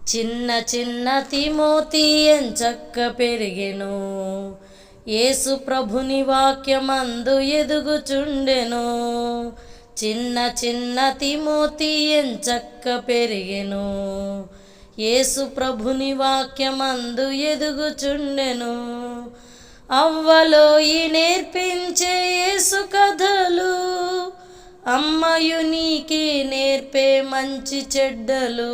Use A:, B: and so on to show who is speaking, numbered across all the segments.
A: చిన్న చిన్న తిమోతి ఎంచక్క పెరిగెను, యేసు ప్రభుని వాక్యమందు ఎదుగుచుండెను. చిన్న చిన్న తిమోతి ఎంచక్క పెరిగెను, యేసు ప్రభుని వాక్యమందు ఎదుగుచుండెను. అవ్వలో ఈ నేర్పించే యేసు కథలు, అమ్మయు నీకే నేర్పే మంచి చెడ్డలు.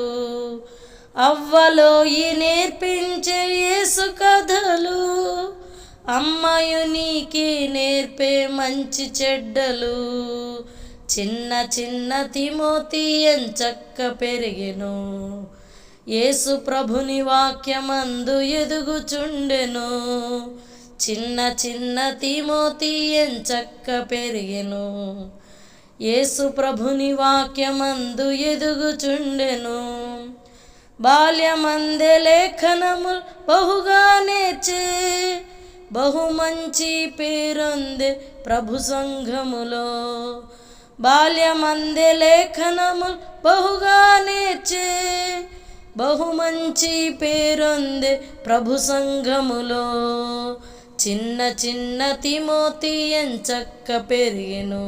A: అవ్వలో ఈ నేర్పించే యేసు కథలు, అమ్మయు నీకే నేర్పే మంచి చెడ్డలు. చిన్న చిన్న తిమోతి ఎంచక్క పెరిగెను, యేసు ప్రభుని వాక్యమందు ఎదుగుచుండెను. చిన్న చిన్న తిమోతి ఎంచక్క పెరిగెను, యేసు ప్రభుని వాక్యమందు ఎదుగుచుండెను. బాల్యమందే లేఖనములు బహుగా నేర్చే, బహు మంచి పేరొందే ప్రభు సంఘములో. బాల్యమందే లేఖనములు బహుగా నేర్చే, బహు మంచి పేరొందే ప్రభు సంఘములో. చిన్న చిన్న తిమోతి ఎంచక్క పెరిగెను,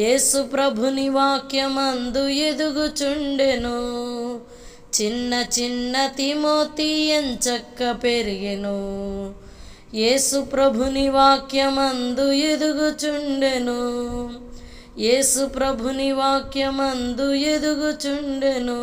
A: యేసు ప్రభుని వాక్యమందు ఎదుగుచుండెను. చిన్న చిన్న తిమోతి ఎంచక్క పెరిగెను, యేసు ప్రభుని వాక్యమందు ఎదుగుచుండెను. యేసు ప్రభుని వాక్యమందు ఎదుగుచుండెను.